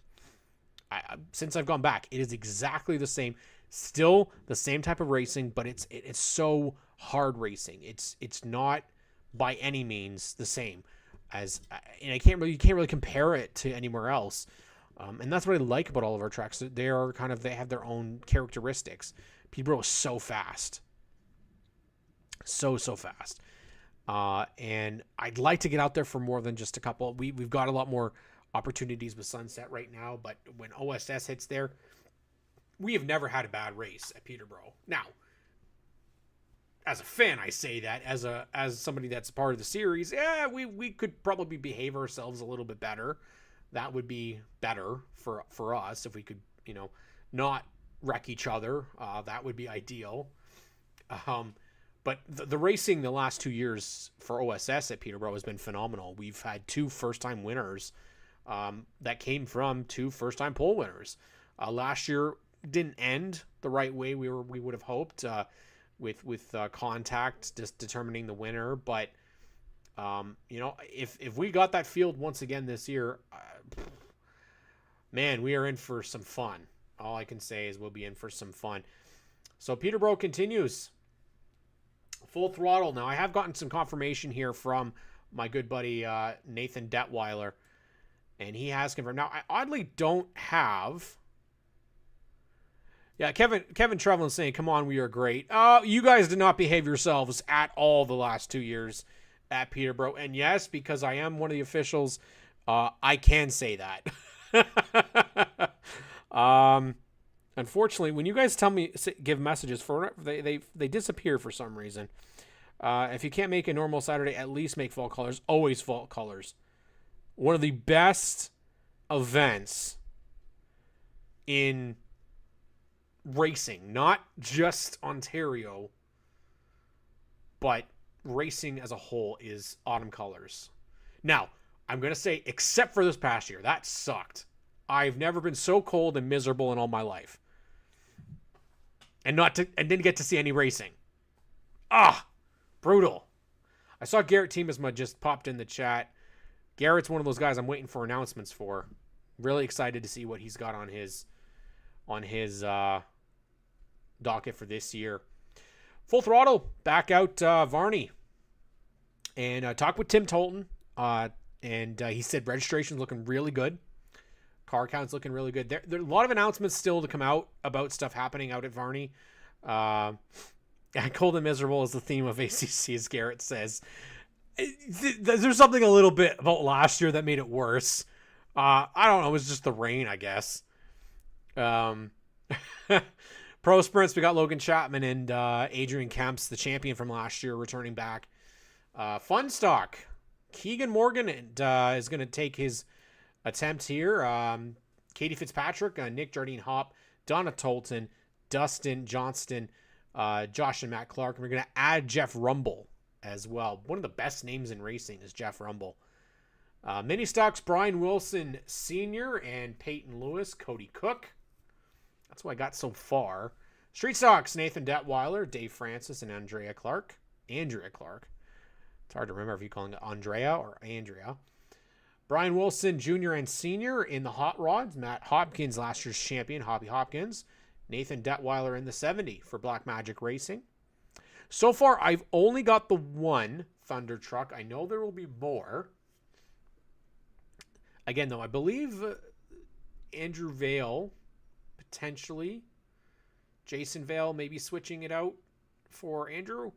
Since I've gone back, it is exactly the same. Still the same type of racing, but it's so hard racing. It's not by any means the same as, and you can't really compare it to anywhere else. And that's what I like about all of our tracks. They have their own characteristics. Peterborough is so fast. So fast. And I'd like to get out there for more than just a couple. We've got a lot more opportunities with Sunset right now, but when OSS hits there, we have never had a bad race at Peterborough. Now, as a fan, I say that. As somebody that's part of the series, we could probably behave ourselves a little bit better. That would be better for us if we could, not wreck each other. That would be ideal. But the racing the last 2 years for OSS at Peterborough has been phenomenal. We've had 2 first-time winners that came from 2 first-time pole winners. Last year didn't end the right way we would have hoped with contact just determining the winner. But if we got that field once again this year, man, we are in for some fun. All I can say is we'll be in for some fun. So Peterborough continues. Full throttle. Now, I have gotten some confirmation here from my good buddy Nathan Detweiler, and he has confirmed. Now, I oddly don't have... Yeah, Kevin Trevelyan saying, come on, we are great. You guys did not behave yourselves at all the last 2 years at Peterborough. And yes, because I am one of the officials, I can say that. Unfortunately, when you guys give messages they disappear for some reason. If you can't make a normal Saturday, at least make fall colors. Always fall colors. One of the best events in racing, not just Ontario, but racing as a whole, is autumn colors. Now, I'm going to say, except for this past year, that sucked. I've never been so cold and miserable in all my life. And didn't get to see any racing. Brutal. I saw Garrett Teemasma just popped in the chat. Garrett's one of those guys I'm waiting for announcements for. Really excited to see what he's got on his docket for this year. Full throttle, back out Varney. And talked with Tim Tolton. And he said registration's looking really good. Car count's looking really good. There are a lot of announcements still to come out about stuff happening out at Varney. Cold and miserable is the theme of ACC, as Garrett says. There's something a little bit about last year that made it worse. I don't know. It was just the rain, I guess. Um, Pro sprints, we got Logan Chapman and Adrian Kemps, the champion from last year, returning back. Fun stock. Keegan Morgan is going to take his attempt here. Katie Fitzpatrick, Nick Jardine Hop, Donna Tolton, Dustin Johnston, Josh and Matt Clark. And we're going to add Jeff Rumble as well. One of the best names in racing is Jeff Rumble. Mini stocks, Brian Wilson Sr. and Peyton Lewis, Cody Cook. That's what I got so far. Street stocks, Nathan Detweiler, Dave Francis, and Andrea Clark. It's hard to remember if you're calling it Andrea or Andrea. Brian Wilson Jr. and Sr. in the hot rods. Matt Hopkins, last year's champion, Hoppy Hopkins. Nathan Detweiler in the 70 for Black Magic Racing. So far, I've only got the one Thunder truck. I know there will be more. Again, though, I believe Andrew Vale, potentially. Jason Vale maybe switching it out for Andrew.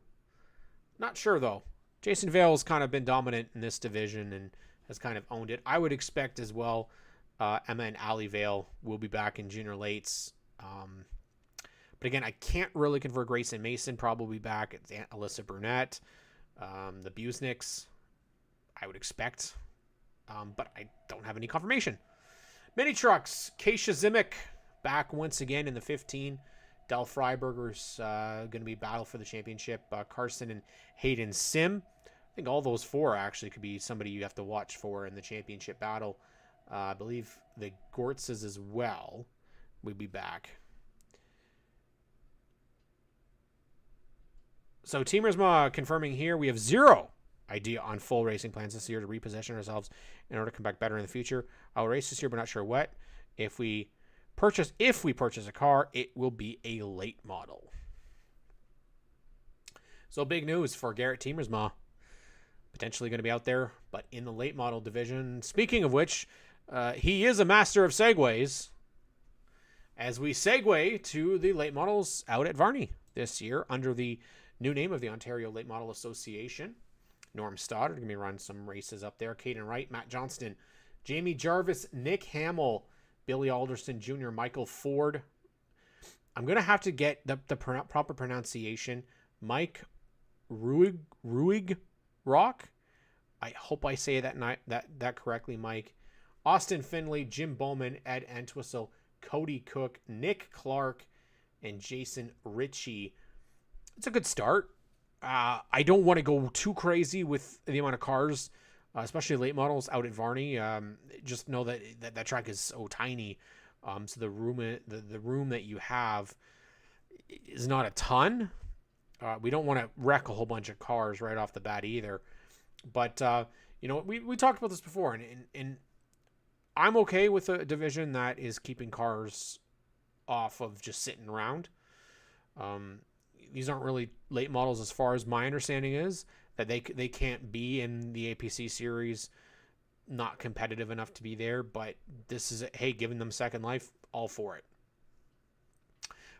Not sure, though. Jason Vale has kind of been dominant in this division and has kind of owned it. I would expect as well Emma and Ali Vale will be back in junior lates. But again, I can't really confirm. Grayson Mason probably back. It's Aunt Alyssa Burnett. The Busnicks, I would expect. But I don't have any confirmation. Mini trucks. Keisha Zimick back once again in the 15. Del Freiberger's going to be battle for the championship. Carson and Hayden Sim. I think all those four actually could be somebody you have to watch for in the championship battle. I believe the Gortzes as well will be back. So Team Risma confirming here, we have zero idea on full racing plans this year to reposition ourselves in order to come back better in the future. I'll race this year, but not sure what. If we purchase a car, it will be a late model. So big news for Garrett Teamersma. Potentially going to be out there, but in the late model division. Speaking of which, he is a master of segues. As we segue to the late models out at Varney this year under the new name of the Ontario Late Model Association. Norm Stoddard going to be running some races up there. Caden Wright, Matt Johnston, Jamie Jarvis, Nick Hamill, Billy Alderston Jr., Michael Ford. I'm going to have to get the proper pronunciation. Mike Ruig Rock. I hope I say that correctly, Mike. Austin Finley, Jim Bowman, Ed Entwistle, Cody Cook, Nick Clark, and Jason Ritchie. It's a good start. I don't want to go too crazy with the amount of cars, especially late models out at Varney. Just know that track is so tiny. So the room that you have is not a ton. We don't want to wreck a whole bunch of cars right off the bat either. But, we talked about this before, and I'm okay with a division that is keeping cars off of just sitting around. These aren't really late models as far as my understanding is, that they can't be in the APC series, not competitive enough to be there, but this is, hey, giving them second life, all for it.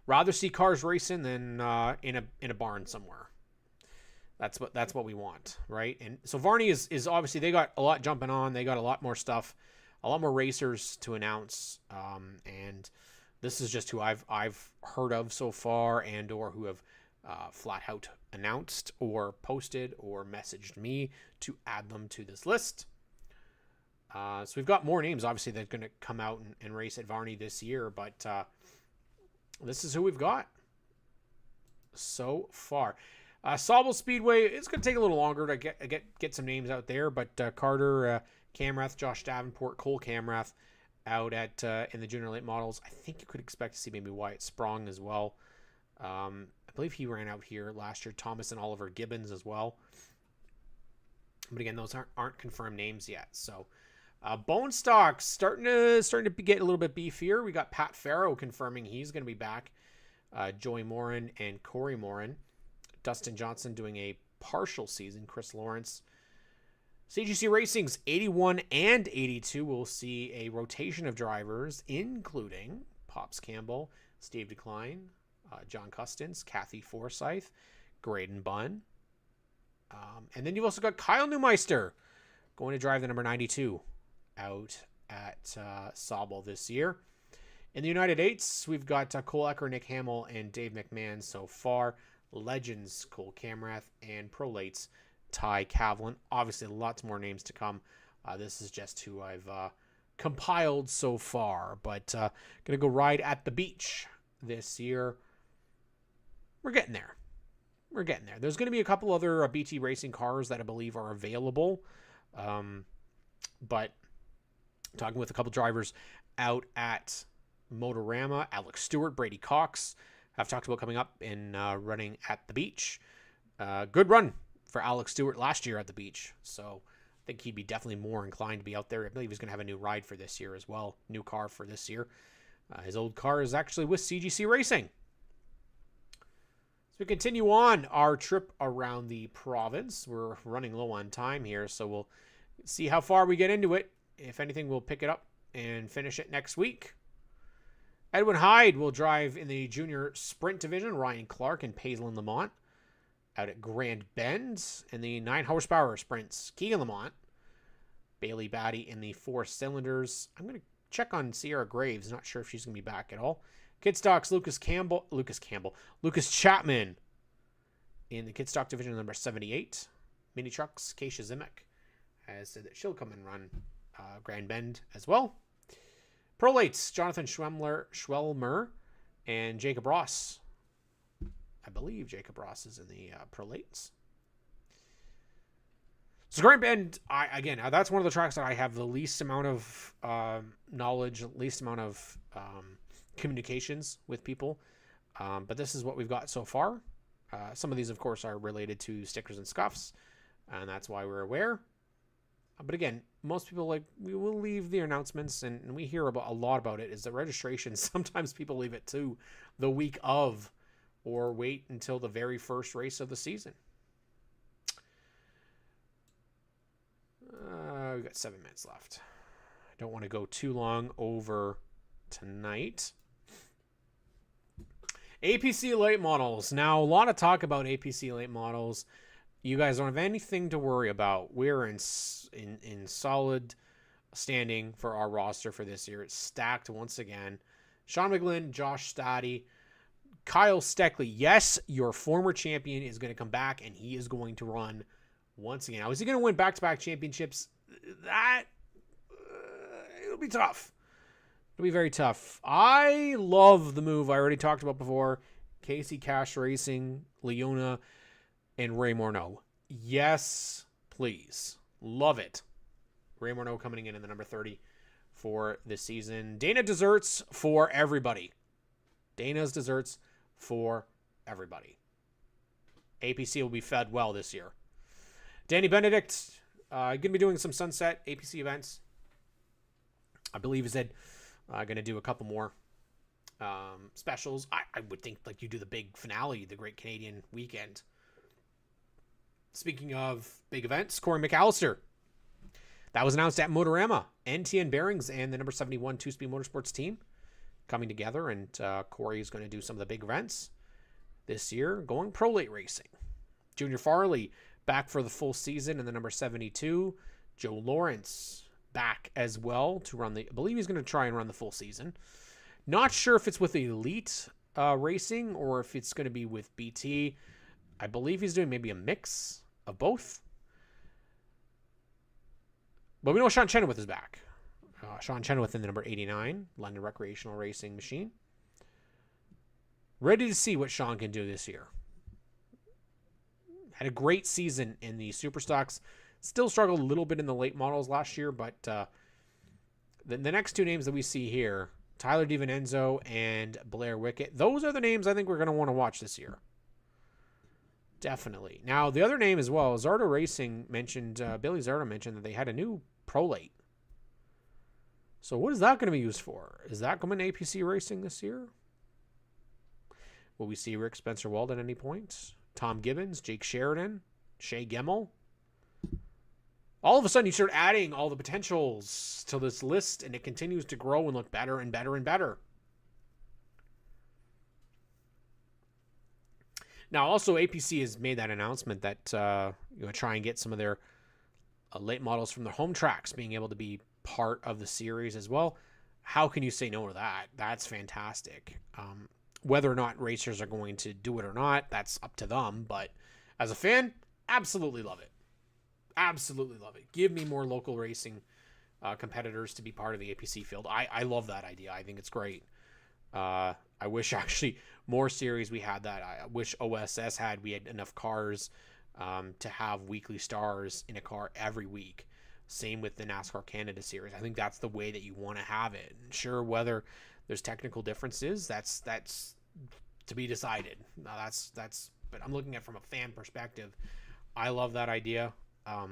Rather see cars racing than in a barn somewhere. That's what we want, right? And so Varney is obviously, they got a lot jumping on. They got a lot more stuff, a lot more racers to announce, and this is just who I've heard of so far, and or who have flat out announced or posted or messaged me to add them to this list. So we've got more names, obviously, that are going to come out and race at Varney this year, but this is who we've got so far. Sauble Speedway, it's going to take a little longer to get some names out there, but Carter Camrath, Josh Davenport, Cole Camrath out at in the junior late models. I think you could expect to see maybe Wyatt Sprong as well. I believe he ran out here last year. Thomas and Oliver Gibbons as well. But again, those aren't confirmed names yet. So bone stocks starting to get a little bit beefier. We got Pat Farrow confirming he's going to be back. Joey Morin and Corey Morin. Dustin Johnson doing a partial season. Chris Lawrence. CGC Racing's 81 and 82 will see a rotation of drivers, including Pops Campbell, Steve Decline, John Custins, Kathy Forsyth, Graydon Bunn, And then you've also got Kyle Neumeister going to drive the number 92 out at Sauble this year. In the United Eights, we've got Cole Ecker, Nick Hamill, and Dave McMahon so far. Legends, Cole Camrath, and Prolates, Ty Kavlin. Obviously, lots more names to come. This is just who I've compiled so far. But going to go ride at the beach this year. We're getting there. We're getting there. There's going to be a couple other BT Racing cars that I believe are available. But talking with a couple drivers out at Motorama, Alex Stewart, Brady Cox, I've talked about coming up and running at the beach. Good run for Alex Stewart last year at the beach. So I think he'd be definitely more inclined to be out there. I believe he's going to have a new ride for this year as well. New car for this year. His old car is actually with CGC Racing. So we continue on our trip around the province. We're running low on time here, so we'll see how far we get into it. If anything, we'll pick it up and finish it next week. Edwin Hyde will drive in the junior sprint division. Ryan Clark and Paisley Lamont out at Grand Bend. In the 9 horsepower sprints, Keegan Lamont, Bailey Batty in the 4 cylinders. I'm going to check on Sierra Graves. Not sure if she's going to be back at all. Kid Stocks, Lucas Chapman in the Kid Stock division, number 78. Mini Trucks, Keisha Zimick has said that she'll come and run Grand Bend as well. Prolates, Jonathan Schwelmer and Jacob Ross. I believe Jacob Ross is in the Prolates. So Grand Bend, that's one of the tracks that I have the least amount of knowledge, least amount of communications with people. But this is what we've got so far. Some of these, of course, are related to stickers and scuffs, and that's why we're aware. But again, most people, we will leave the announcements, and we hear about a lot about it, is the registration. Sometimes people leave it to the week of or wait until the very first race of the season. We've got 7 minutes left. I don't want to go too long over tonight. APC late models. Now, a lot of talk about APC late models. You guys don't have anything to worry about. We're in solid standing for our roster for this year. It's stacked once again. Sean McGlynn, Josh Staddy, Kyle Steckley. Yes, your former champion is going to come back, and he is going to run once again. Now, is he going to win back-to-back championships? It'll be tough. It'll be very tough. I love the move I already talked about before. Casey Cash Racing, Leona, and Ray Morneau. Yes, please. Love it. Ray Morneau coming in the number 30 for this season. Dana Desserts for everybody. Dana's Desserts for everybody. APC will be fed well this year. Danny Benedict, going to be doing some Sunset APC events. I believe he said going to do a couple more specials. I would think you do the big finale, the Great Canadian Weekend. Speaking of big events, Corey McAllister. That was announced at Motorama. NTN Bearings and the number 71 Two-Speed Motorsports team coming together, and Corey is going to do some of the big events this year, going Prolate Racing. Junior Farley back for the full season in the number 72. Joe Lawrence back as well to run I believe he's going to try and run the full season. Not sure if it's with Elite Racing or if it's going to be with BT. I believe he's doing maybe a mix of both. But we know Sean Chenoweth is back. Sean Chenoweth in the number 89, London Recreational Racing Machine. Ready to see what Sean can do this year. Had a great season in the Super Stocks. Still struggled a little bit in the late models last year, but the next two names that we see here, Tyler DiVincenzo and Blair Wickett, those are the names I think we're going to want to watch this year. Definitely. Now, the other name as well, Zardo Racing mentioned, Billy Zardo mentioned that they had a new Prolate. So what is that going to be used for? Is that coming to APC Racing this year? Will we see Rick Spencer Wald at any point? Tom Gibbons, Jake Sheridan, Shea Gemmel? All of a sudden, you start adding all the potentials to this list, and it continues to grow and look better and better and better. Now, also, APC has made that announcement that try and get some of their late models from their home tracks being able to be part of the series as well. How can you say no to that? That's fantastic. Whether or not racers are going to do it or not, that's up to them. But as a fan, absolutely love it. Absolutely love it. Give me more local racing competitors to be part of the APC field. I love that idea. I think it's great. I wish actually more series we had that. I wish OSS we had enough cars to have weekly stars in a car every week. Same with the NASCAR Canada series. I think that's the way that you want to have it. And sure, whether there's technical differences, that's to be decided. But I'm looking at it from a fan perspective. I love that idea. I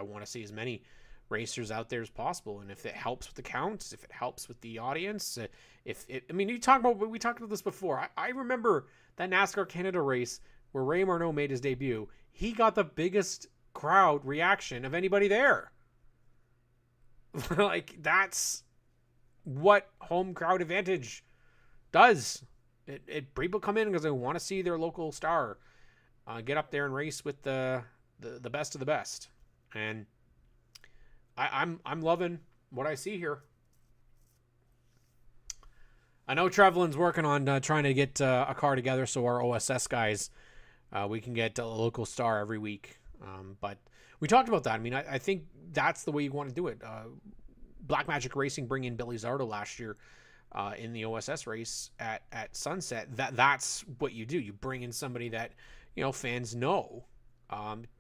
want to see as many racers out there as possible, and if it helps with the counts, if it helps with the audience, we talked about this before. I remember that NASCAR Canada race where Ray Marneau made his debut. He got the biggest crowd reaction of anybody there. Like, that's what home crowd advantage does. People come in because they want to see their local star get up there and race with the best of the best. And I'm loving what I see here. I know Trevlin's working on trying to get a car together so our OSS guys, we can get a local star every week. But we talked about that. I mean, I think that's the way you want to do it. Black Magic Racing bring in Billy Zardo last year in the OSS race at Sunset. That's what you do. You bring in somebody that, fans know.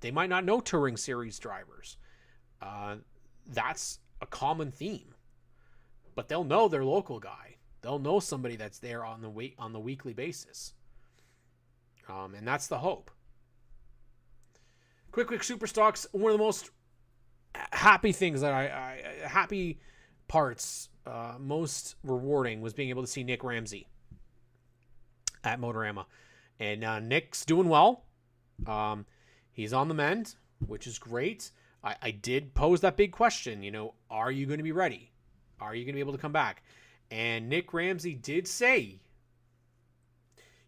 They might not know Touring Series drivers. That's a common theme. But they'll know their local guy. They'll know somebody that's there on the weekly basis. And that's the hope. Quick Super Stocks, one of the most happy things that happy parts, most rewarding was being able to see Nick Ramsey at Motorama. And Nick's doing well. He's on the mend, which is great. I did pose that big question, are you going to be ready? Are you going to be able to come back? And Nick Ramsey did say,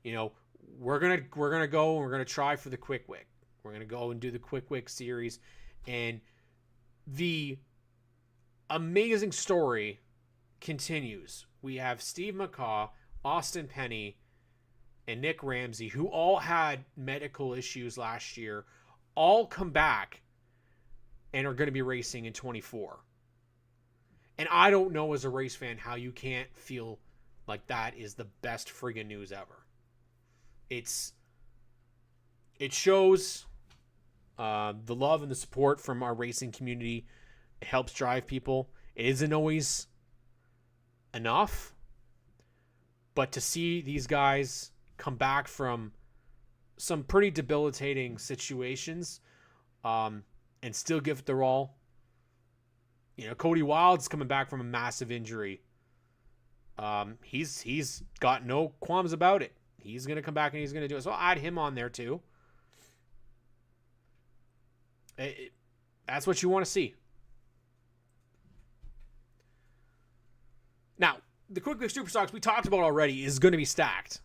we're gonna go and we're gonna try for the Quick Wick. We're gonna go and do the Quick Wick series. And the amazing story continues. We have Steve McCaw, Austin Penny, and Nick Ramsey, who all had medical issues last year, all come back and are going to be racing in 24. And I don't know, as a race fan, how you can't feel like that is the best friggin' news ever. It shows the love and the support from our racing community. It helps drive people. It isn't always enough, but to see these guys come back from some pretty debilitating situations and still give it their all. Cody Wild's coming back from a massive injury. He's got no qualms about it. He's going to come back and he's going to do it. So I'll add him on there too. That's what you want to see. Now, the Quick Wick Super Stocks we talked about already is going to be stacked.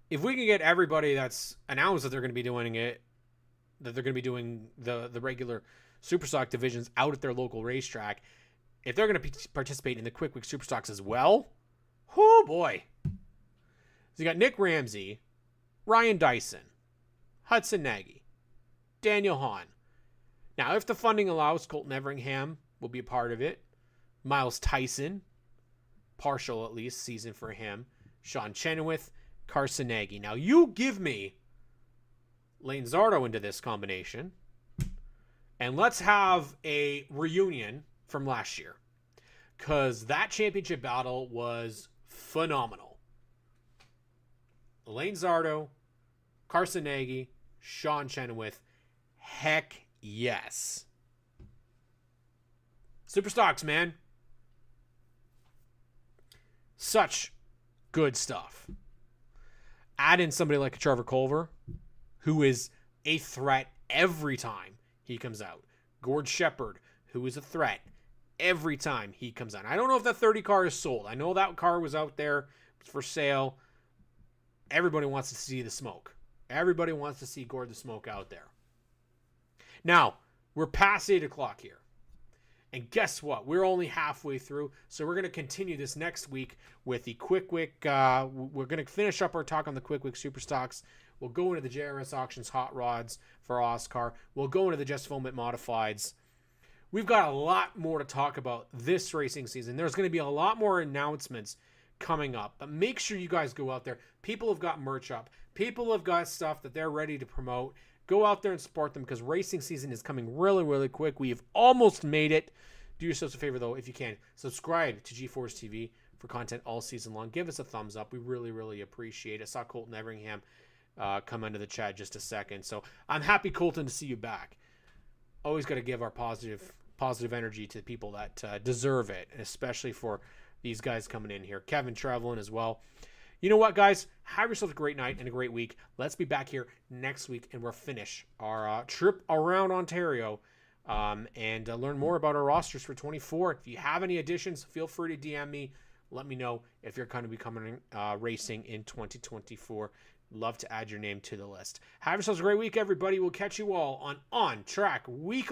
If we can get everybody that's announced that they're going to be doing it, that they're going to be doing the regular Super Stock divisions out at their local racetrack, if they're going to participate in the Quick Wick Super Stocks as well, oh boy. So you got Nick Ramsey, Ryan Dyson, Hudson Nagy, Daniel Hahn. Now, if the funding allows, Colton Everingham will be a part of it. Miles Tyson, partial at least season for him. Sean Chenoweth, Carson Nagy. Now, you give me Lane Zardo into this combination, and let's have a reunion from last year, because that championship battle was phenomenal. Lane Zardo, Carson Nagy, Sean Chenoweth. Heck yes. Super Stocks, man. Such good stuff. Add in somebody like Trevor Culver, who is a threat every time he comes out. Gord Shepard, who is a threat every time he comes out. I don't know if that 30 car is sold. I know that car was out there for sale. everybody wants to see the smoke. Everybody wants to see Gord the Smoke out there. Now, we're past 8 o'clock here. And guess what? We're only halfway through, so we're going to continue this next week with the Quick Wick. We're going to finish up our talk on the Quick Wick Superstocks. We'll go into the JRS Auctions Hot Rods for Oscar. We'll go into the Just Foment Modifieds. We've got a lot more to talk about this racing season. There's going to be a lot more announcements coming up. But make sure you guys go out there. People have got merch up. People have got stuff that they're ready to promote. Go out there and support them because racing season is coming really, really quick. We have almost made it. Do yourselves a favor, though, if you can. Subscribe to GeForce TV for content all season long. Give us a thumbs up. We really, really appreciate it. I saw Colton Everingham come into the chat just a second. So I'm happy, Colton, to see you back. Always got to give our positive energy to the people that deserve it, and especially for these guys coming in here. Kevin traveling as well. You know what, guys? Have yourself a great night and a great week. Let's be back here next week, and we'll finish our trip around Ontario and learn more about our rosters for 24. If you have any additions, feel free to DM me. Let me know if you're going to be coming racing in 2024. Love to add your name to the list. Have yourselves a great week, everybody. We'll catch you all on ONTrack Weekly.